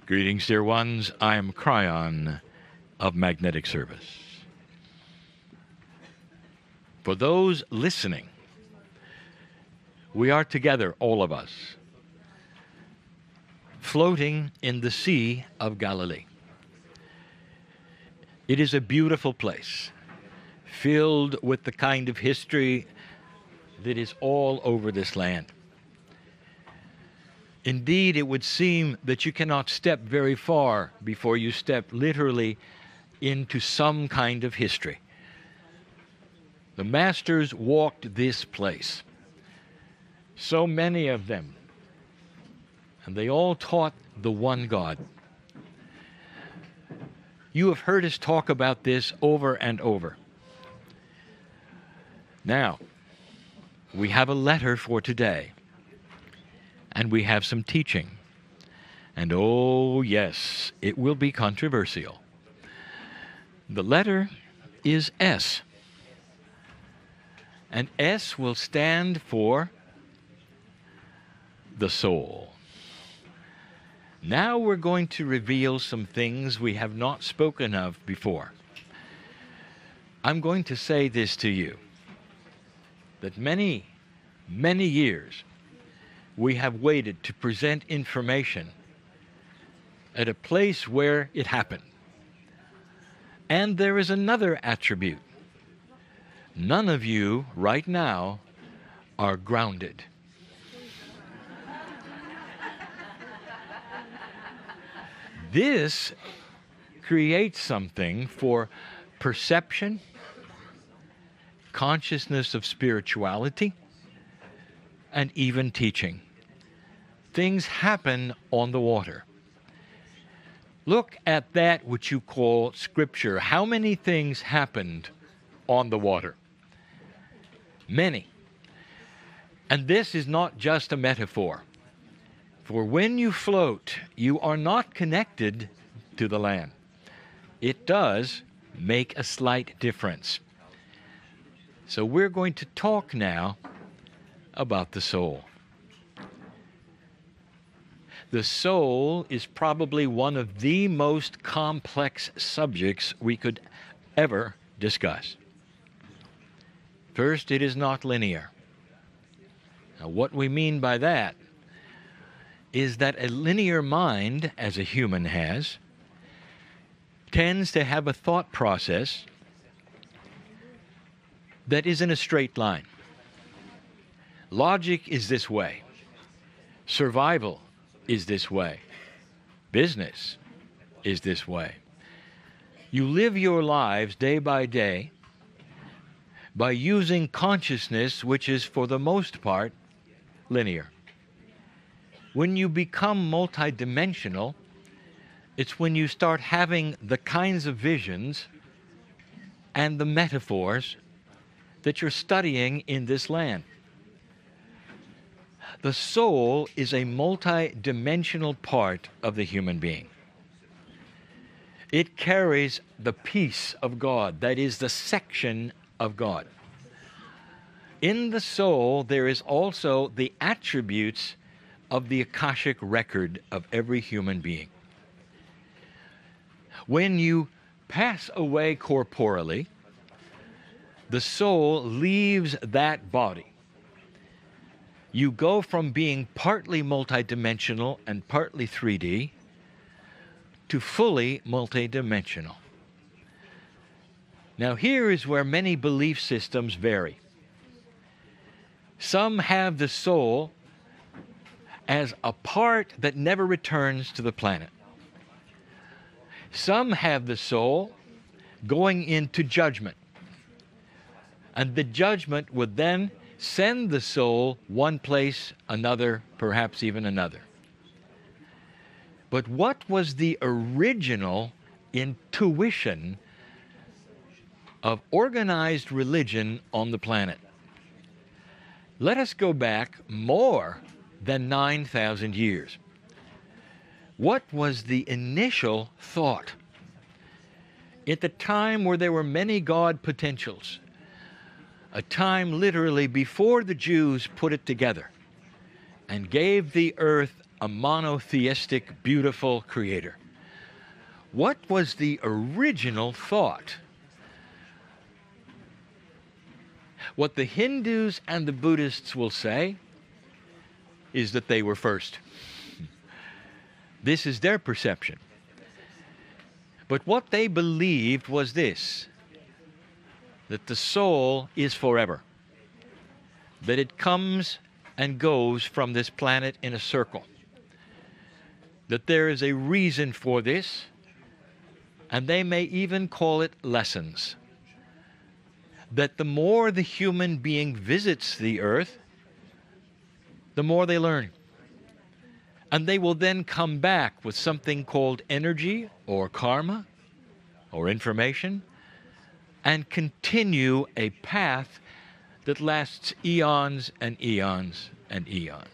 Greetings, dear ones. I am Kryon of Magnetic Service. For those listening, we are together, all of us, floating in the Sea of Galilee. It is a beautiful place, filled with the kind of history that is all over this land. Indeed, it would seem that you cannot step very far before you step literally into some kind of history. The masters walked this place, so many of them, and they all taught the one God. You have heard us talk about this over and over. Now, we have a letter for today. And we have some teaching. And oh, yes, it will be controversial. The letter is S. And S will stand for the soul. Now we're going to reveal some things we have not spoken of before. I'm going to say this to you, that many, many years we have waited to present information at a place where it happened. And there is another attribute. None of you right now are grounded. This creates something for perception, consciousness of spirituality, and even teaching. Things happen on the water. Look at that which you call Scripture. How many things happened on the water? Many. And this is not just a metaphor. For when you float, you are not connected to the land. It does make a slight difference. So we're going to talk now about the soul. The soul is probably one of the most complex subjects we could ever discuss. First, it is not linear. Now, what we mean by that is that a linear mind, as a human has, tends to have a thought process that is in a straight line. Logic is this way. Survival is this way. Business is this way. You live your lives day by day by using consciousness, which is for the most part linear. When you become multidimensional, it's when you start having the kinds of visions and the metaphors that you're studying in this land. The soul is a multi-dimensional part of the human being. It carries the peace of God, that is the section of God. In the soul, there is also the attributes of the Akashic record of every human being. When you pass away corporally, the soul leaves that body. You go from being partly multidimensional and partly 3D to fully multidimensional. Now here is where many belief systems vary. Some have the soul as a part that never returns to the planet. Some have the soul going into judgment. And the judgment would then send the soul one place, another, perhaps even another. But what was the original intuition of organized religion on the planet? Let us go back more than 9,000 years. What was the initial thought? At the time where there were many God potentials, a time literally before the Jews put it together and gave the earth a monotheistic, beautiful creator. What was the original thought? What the Hindus and the Buddhists will say is that they were first. This is their perception. But what they believed was this, that the soul is forever, that it comes and goes from this planet in a circle, that there is a reason for this, and they may even call it lessons, that the more the human being visits the earth, the more they learn. And they will then come back with something called energy or karma or information and continue a path that lasts eons and eons and eons.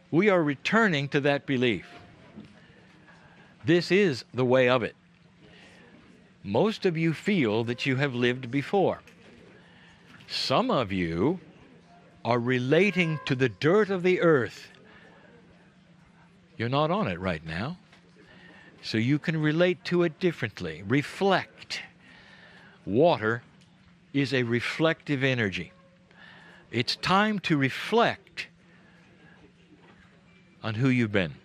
We are returning to that belief. This is the way of it. Most of you feel that you have lived before. Some of you are relating to the dirt of the earth. You're not on it right now, so you can relate to it differently. Reflect. Water is a reflective energy. It's time to reflect on who you've been.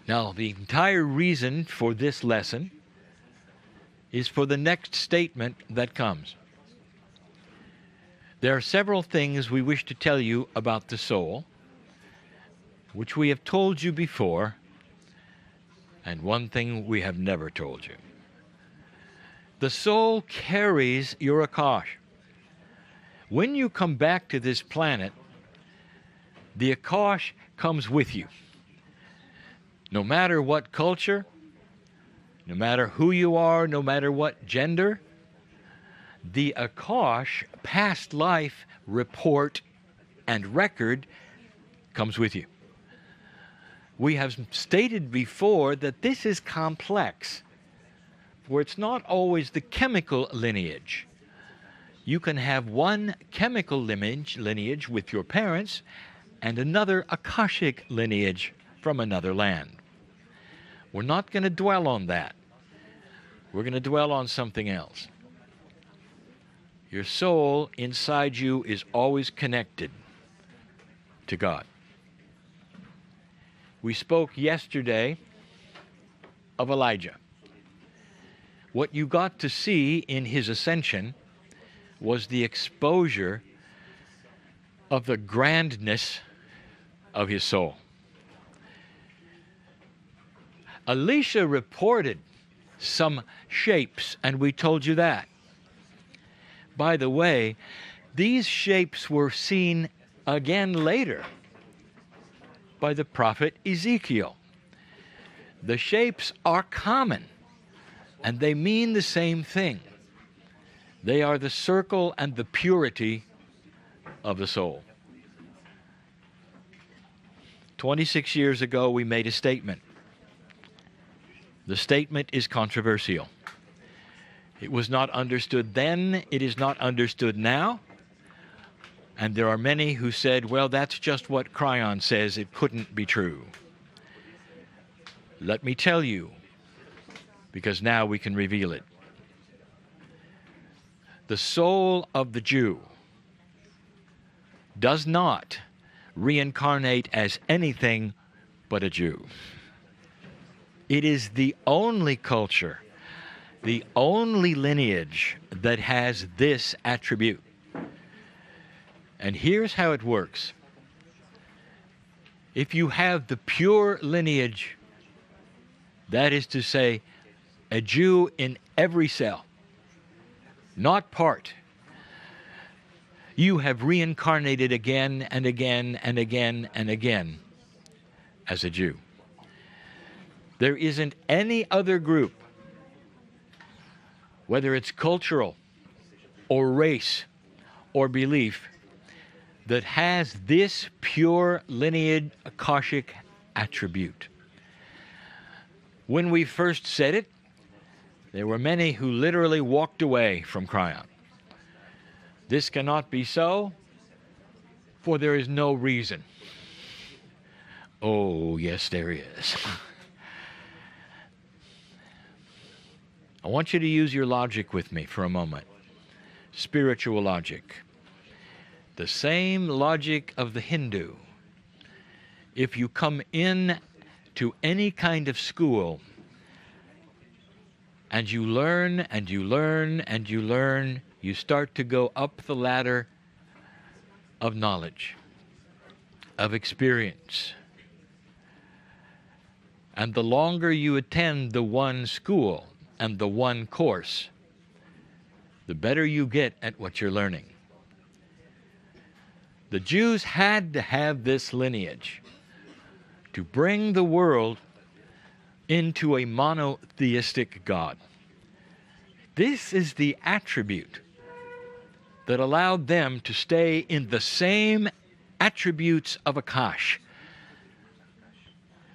Now, the entire reason for this lesson is for the next statement that comes. There are several things we wish to tell you about the soul, which we have told you before, and one thing we have never told you. The soul carries your Akash. When you come back to this planet, the Akash comes with you. No matter what culture, no matter who you are, no matter what gender, the Akash past life report and record comes with you. We have stated before that this is complex, for it's not always the chemical lineage. You can have one chemical lineage with your parents and another Akashic lineage from another land. We're not going to dwell on that. We're going to dwell on something else. Your soul inside you is always connected to God. We spoke yesterday of Elijah. What you got to see in his ascension was the exposure of the grandness of his soul. Elisha reported some shapes, and we told you that. By the way, these shapes were seen again later by the prophet Ezekiel. The shapes are common, and they mean the same thing. They are the circle and the purity of the soul. 26 years ago, we made a statement. The statement is controversial. It was not understood then, it is not understood now, and there are many who said, well, that's just what Kryon says, it couldn't be true. Let me tell you, because now we can reveal it. The soul of the Jew does not reincarnate as anything but a Jew. It is the only culture, the only lineage that has this attribute. And here's how it works. If you have the pure lineage, that is to say, a Jew in every cell, not part, you have reincarnated again and again and again and again as a Jew. There isn't any other group, whether it's cultural or race or belief, that has this pure lineage Akashic attribute. When we first said it, there were many who literally walked away from Kryon. This cannot be so. For there is no reason. Oh, yes, there is. I want you to use your logic with me for a moment. Spiritual logic. The same logic of the Hindu. If you come in to any kind of school and you learn and you learn and you learn, you start to go up the ladder of knowledge, of experience. And the longer you attend the one school and the one course, the better you get at what you're learning. The Jews had to have this lineage to bring the world into a monotheistic God. This is the attribute that allowed them to stay in the same attributes of Akash.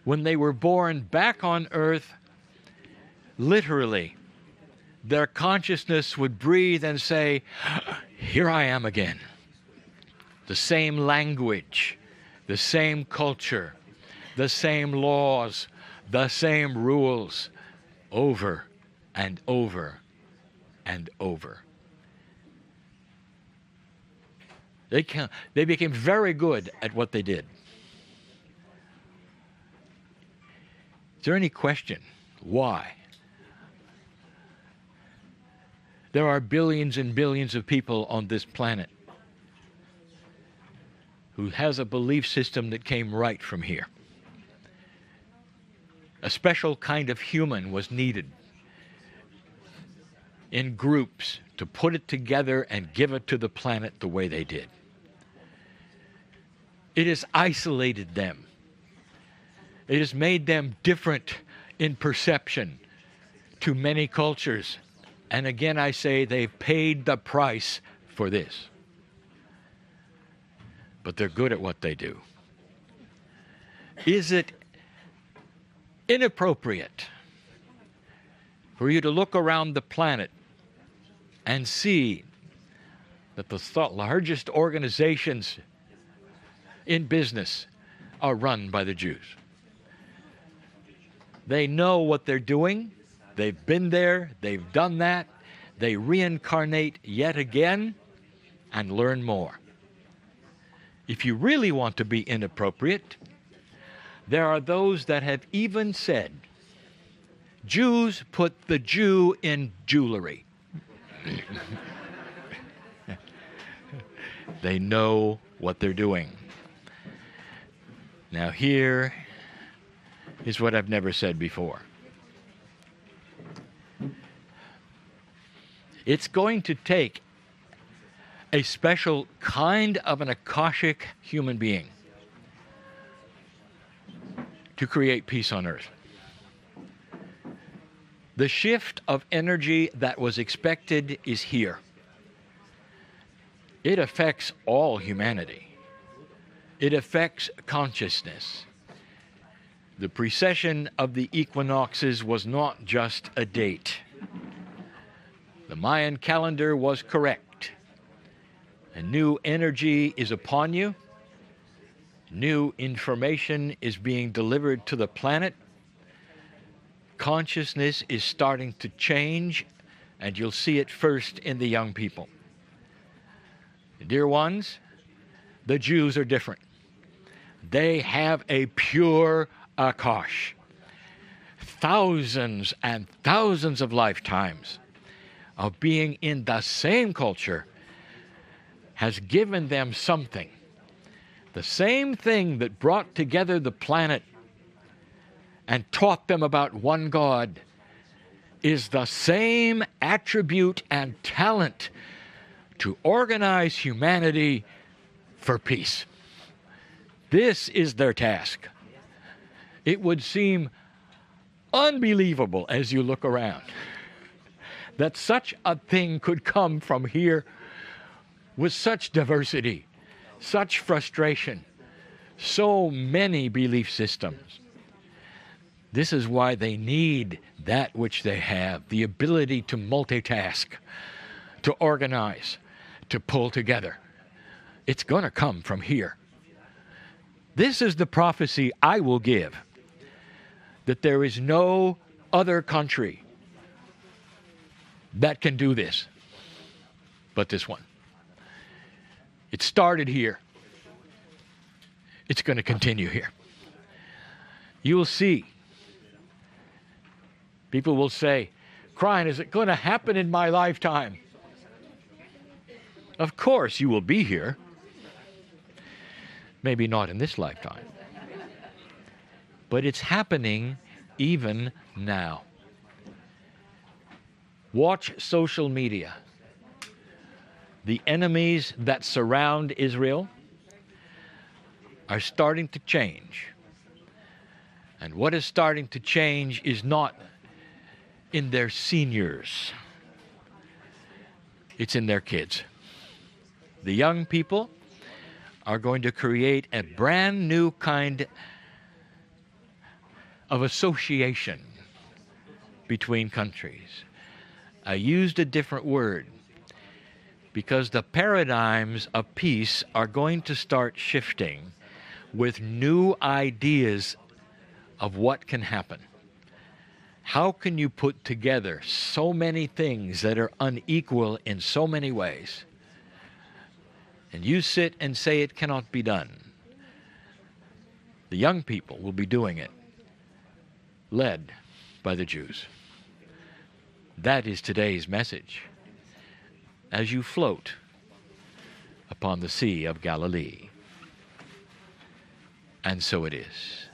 When they were born back on earth, literally, their consciousness would breathe and say, here I am again. The same language, the same culture, the same laws, the same rules, over and over and over. They became very good at what they did. Is there any question why? There are billions and billions of people on this planet who has a belief system that came right from here. A special kind of human was needed in groups to put it together and give it to the planet the way they did. It has isolated them. It has made them different in perception to many cultures. And again, I say they've paid the price for this. But they're good at what they do. Is it inappropriate for you to look around the planet and see that the largest organizations in business are run by the Jews? They know what they're doing. They've been there. They've done that. They reincarnate yet again and learn more. If you really want to be inappropriate, there are those that have even said, Jews put the Jew in jewelry. They know what they're doing. Now here is what I've never said before. It's going to take a special kind of an Akashic human being to create peace on earth. The shift of energy that was expected is here. It affects all humanity. It affects consciousness. The precession of the equinoxes was not just a date. The Mayan calendar was correct. A new energy is upon you. New information is being delivered to the planet. Consciousness is starting to change, and you'll see it first in the young people. Dear ones, the Jews are different. They have a pure Akash. Thousands and thousands of lifetimes of being in the same culture has given them something. The same thing that brought together the planet and taught them about one God is the same attribute and talent to organize humanity for peace. This is their task. It would seem unbelievable as you look around that such a thing could come from here with such diversity, such frustration, so many belief systems. This is why they need that which they have, the ability to multitask, to organize, to pull together. It's going to come from here. This is the prophecy I will give, that there is no other country that can do this but this one. It started here. It's going to continue here. You will see. People will say, Kryon, is it going to happen in my lifetime? Of course you will be here. Maybe not in this lifetime. But it's happening even now. Watch social media. The enemies that surround Israel are starting to change. And what is starting to change is not in their seniors. It's in their kids. The young people are going to create a brand new kind of association between countries. I used a different word because the paradigms of peace are going to start shifting with new ideas of what can happen. How can you put together so many things that are unequal in so many ways? And you sit and say it cannot be done. The young people will be doing it, led by the Jews. That is today's message as you float upon the Sea of Galilee. And so it is.